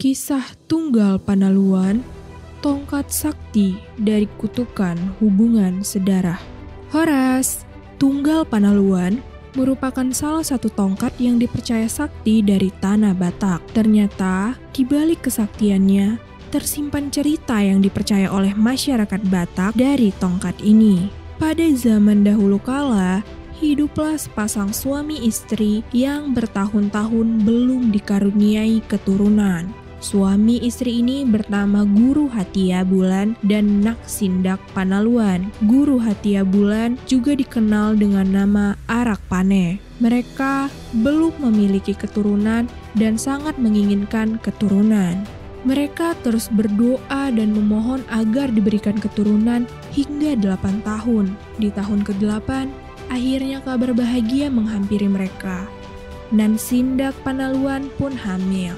Kisah Tunggal Panaluan, tongkat sakti dari kutukan hubungan sedarah. Horas, Tunggal Panaluan merupakan salah satu tongkat yang dipercaya sakti dari tanah Batak. Ternyata, di balik kesaktiannya, tersimpan cerita yang dipercaya oleh masyarakat Batak dari tongkat ini. Pada zaman dahulu kala, hiduplah sepasang suami istri yang bertahun-tahun belum dikaruniai keturunan. Suami istri ini bernama Guru Hatia Bulan dan Naksindak Panaluan. Guru Hatia Bulan juga dikenal dengan nama Arak Pane. Mereka belum memiliki keturunan dan sangat menginginkan keturunan. Mereka terus berdoa dan memohon agar diberikan keturunan hingga 8 tahun. Di tahun ke-8, akhirnya kabar bahagia menghampiri mereka. Naksindak Panaluan pun hamil.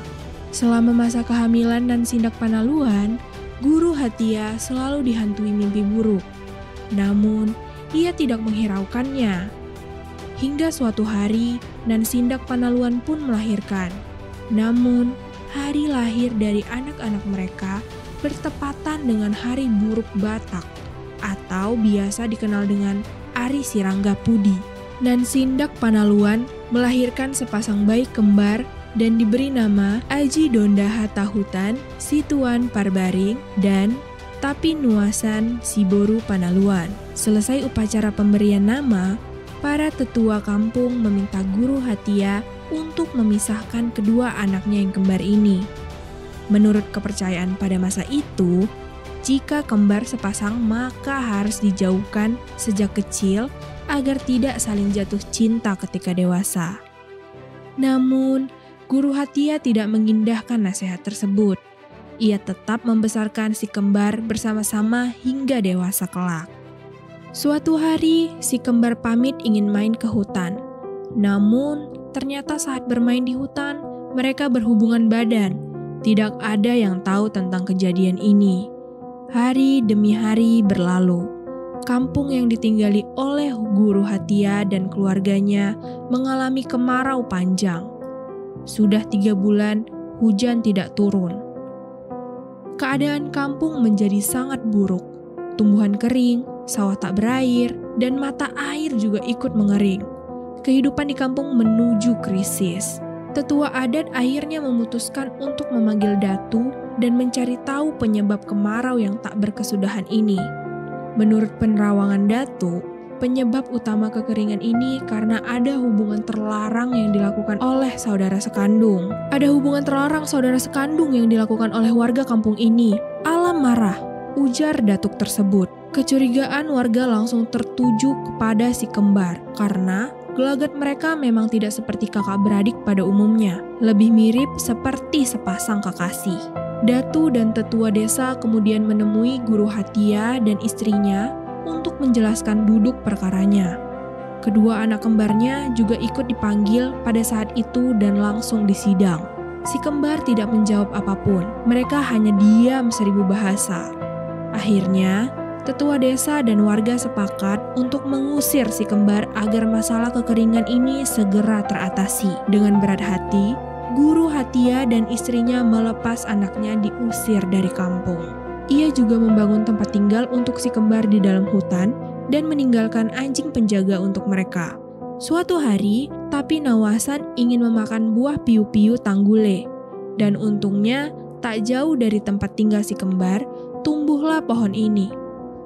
Selama masa kehamilan Naksindak Panaluan, Guru Hatia selalu dihantui mimpi buruk. Namun, ia tidak menghiraukannya. Hingga suatu hari, Naksindak Panaluan pun melahirkan. Namun, hari lahir dari anak-anak mereka bertepatan dengan hari buruk Batak, atau biasa dikenal dengan Ari Sirangga Pudi. Naksindak Panaluan melahirkan sepasang bayi kembar dan diberi nama Aji Donda Hatahutan, Situan Parbaring, dan Tapi Nuasan Siboru Panaluan. Selesai upacara pemberian nama, para tetua kampung meminta Guru Hatia untuk memisahkan kedua anaknya yang kembar ini. Menurut kepercayaan pada masa itu, jika kembar sepasang maka harus dijauhkan sejak kecil agar tidak saling jatuh cinta ketika dewasa. Namun, Guru Hatia tidak mengindahkan nasihat tersebut. Ia tetap membesarkan si kembar bersama-sama hingga dewasa kelak. Suatu hari, si kembar pamit ingin main ke hutan. Namun, ternyata saat bermain di hutan, mereka berhubungan badan. Tidak ada yang tahu tentang kejadian ini. Hari demi hari berlalu. Kampung yang ditinggali oleh Guru Hatia dan keluarganya mengalami kemarau panjang. Sudah 3 bulan, hujan tidak turun. Keadaan kampung menjadi sangat buruk. Tumbuhan kering, sawah tak berair, dan mata air juga ikut mengering. Kehidupan di kampung menuju krisis. Tetua adat akhirnya memutuskan untuk memanggil Datu dan mencari tahu penyebab kemarau yang tak berkesudahan ini. Menurut penerawangan Datu, penyebab utama kekeringan ini karena ada hubungan terlarang yang dilakukan oleh saudara sekandung. Ada hubungan terlarang saudara sekandung yang dilakukan oleh warga kampung ini. Alam marah, ujar datuk tersebut. Kecurigaan warga langsung tertuju kepada si kembar karena gelagat mereka memang tidak seperti kakak beradik pada umumnya. Lebih mirip seperti sepasang kekasih. Datu dan tetua desa kemudian menemui Guru Hatia dan istrinya untuk menjelaskan duduk perkaranya. Kedua anak kembarnya juga ikut dipanggil pada saat itu dan langsung disidang. Si kembar tidak menjawab apapun, mereka hanya diam 1000 bahasa. Akhirnya, tetua desa dan warga sepakat untuk mengusir si kembar agar masalah kekeringan ini segera teratasi. Dengan berat hati, Guru Hatia dan istrinya melepas anaknya diusir dari kampung. Ia juga membangun tempat tinggal untuk si kembar di dalam hutan dan meninggalkan anjing penjaga untuk mereka. Suatu hari, Tapi Nawasan ingin memakan buah piu-piu tanggule. Dan untungnya, tak jauh dari tempat tinggal si kembar, tumbuhlah pohon ini.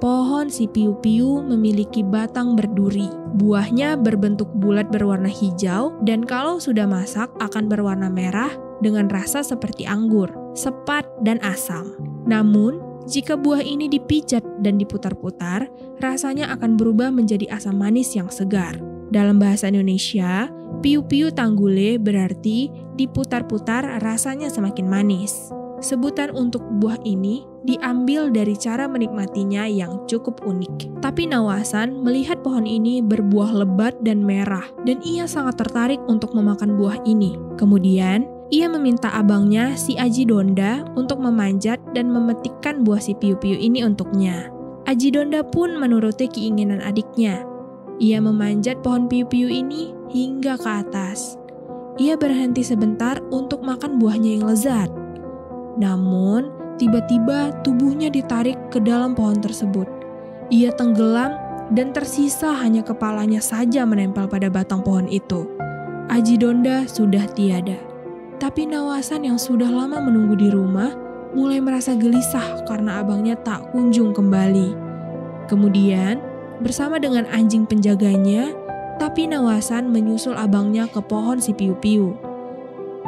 Pohon si piu-piu memiliki batang berduri. Buahnya berbentuk bulat berwarna hijau dan kalau sudah masak akan berwarna merah dengan rasa seperti anggur, sepat dan asam. Namun, jika buah ini dipijat dan diputar-putar, rasanya akan berubah menjadi asam manis yang segar. Dalam bahasa Indonesia, piu-piu tanggule berarti diputar-putar rasanya semakin manis. Sebutan untuk buah ini diambil dari cara menikmatinya yang cukup unik. Tapi Nawasan melihat pohon ini berbuah lebat dan merah, dan ia sangat tertarik untuk memakan buah ini. Kemudian, ia meminta abangnya si Aji Donda untuk memanjat dan memetikkan buah si piu-piu ini untuknya. Aji Donda pun menuruti keinginan adiknya. Ia memanjat pohon piu-piu ini hingga ke atas. Ia berhenti sebentar untuk makan buahnya yang lezat. Namun, tiba-tiba tubuhnya ditarik ke dalam pohon tersebut. Ia tenggelam dan tersisa hanya kepalanya saja menempel pada batang pohon itu. Aji Donda sudah tiada. Tapi Nawasan yang sudah lama menunggu di rumah mulai merasa gelisah karena abangnya tak kunjung kembali. Kemudian, bersama dengan anjing penjaganya, Tapi Nawasan menyusul abangnya ke pohon si piu-piu.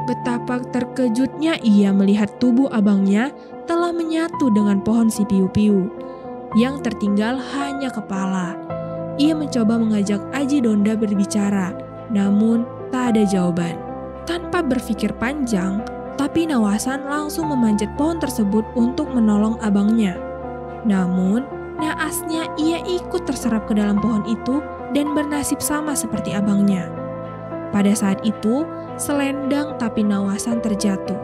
Betapa terkejutnya ia melihat tubuh abangnya telah menyatu dengan pohon si piu-piu. Yang tertinggal hanya kepala. Ia mencoba mengajak Aji Donda berbicara, namun tak ada jawaban. Tanpa berpikir panjang, Tapi Nawasan langsung memanjat pohon tersebut untuk menolong abangnya. Namun, naasnya ia ikut terserap ke dalam pohon itu dan bernasib sama seperti abangnya. Pada saat itu, selendang Tapi Nawasan terjatuh.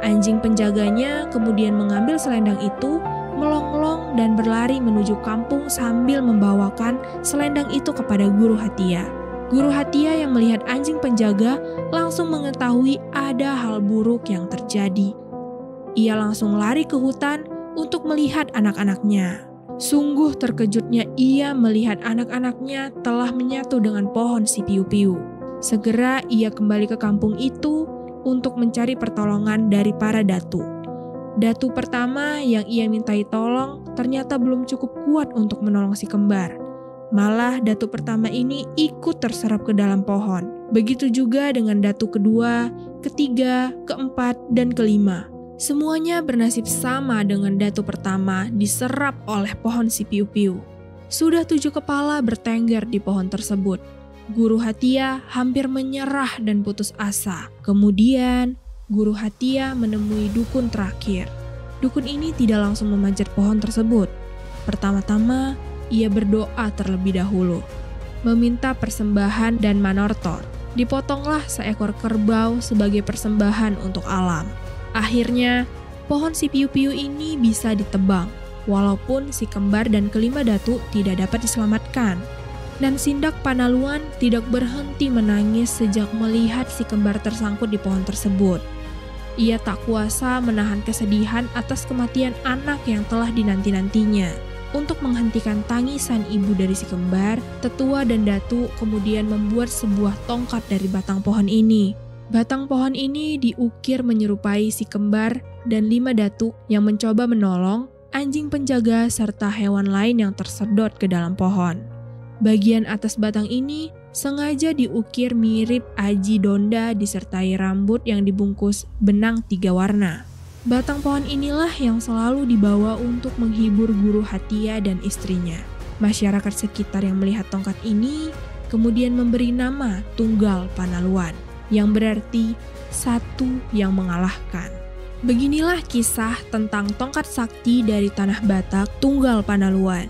Anjing penjaganya kemudian mengambil selendang itu, melonglong dan berlari menuju kampung sambil membawakan selendang itu kepada Guru Hatia. Guru Hatia yang melihat anjing penjaga langsung mengetahui ada hal buruk yang terjadi. Ia langsung lari ke hutan untuk melihat anak-anaknya. Sungguh terkejutnya ia melihat anak-anaknya telah menyatu dengan pohon si piu-piu. Segera ia kembali ke kampung itu untuk mencari pertolongan dari para datu. Datu pertama yang ia mintai tolong ternyata belum cukup kuat untuk menolong si kembar. Malah datu pertama ini ikut terserap ke dalam pohon. Begitu juga dengan datu kedua, ketiga, keempat, dan kelima. Semuanya bernasib sama dengan datu pertama diserap oleh pohon si piu-piu. Sudah 7 kepala bertengger di pohon tersebut. Guru Hatia hampir menyerah dan putus asa. Kemudian, Guru Hatia menemui dukun terakhir. Dukun ini tidak langsung memanjat pohon tersebut. Pertama-tama, ia berdoa terlebih dahulu, meminta persembahan dan manortor. Dipotonglah seekor kerbau sebagai persembahan untuk alam. Akhirnya, pohon si piu-piu ini bisa ditebang, walaupun si kembar dan kelima datu tidak dapat diselamatkan. Dan Sindak Panaluan tidak berhenti menangis sejak melihat si kembar tersangkut di pohon tersebut. Ia tak kuasa menahan kesedihan atas kematian anak yang telah dinanti-nantinya. Untuk menghentikan tangisan ibu dari si kembar, tetua dan datu kemudian membuat sebuah tongkat dari batang pohon ini. Batang pohon ini diukir menyerupai si kembar dan 5 datu yang mencoba menolong anjing penjaga serta hewan lain yang tersedot ke dalam pohon. Bagian atas batang ini sengaja diukir mirip Aji Donda disertai rambut yang dibungkus benang 3 warna. Batang pohon inilah yang selalu dibawa untuk menghibur Guru Hatia dan istrinya. Masyarakat sekitar yang melihat tongkat ini kemudian memberi nama Tunggal Panaluan, yang berarti satu yang mengalahkan. Beginilah kisah tentang tongkat sakti dari tanah Batak Tunggal Panaluan.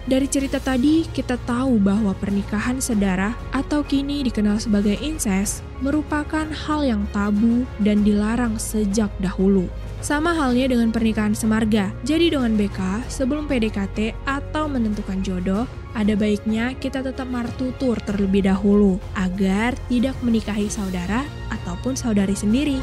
Dari cerita tadi, kita tahu bahwa pernikahan sedarah atau kini dikenal sebagai incest merupakan hal yang tabu dan dilarang sejak dahulu. Sama halnya dengan pernikahan semarga. Jadi dengan BK, sebelum PDKT atau menentukan jodoh, ada baiknya kita tetap martutur terlebih dahulu agar tidak menikahi saudara ataupun saudari sendiri.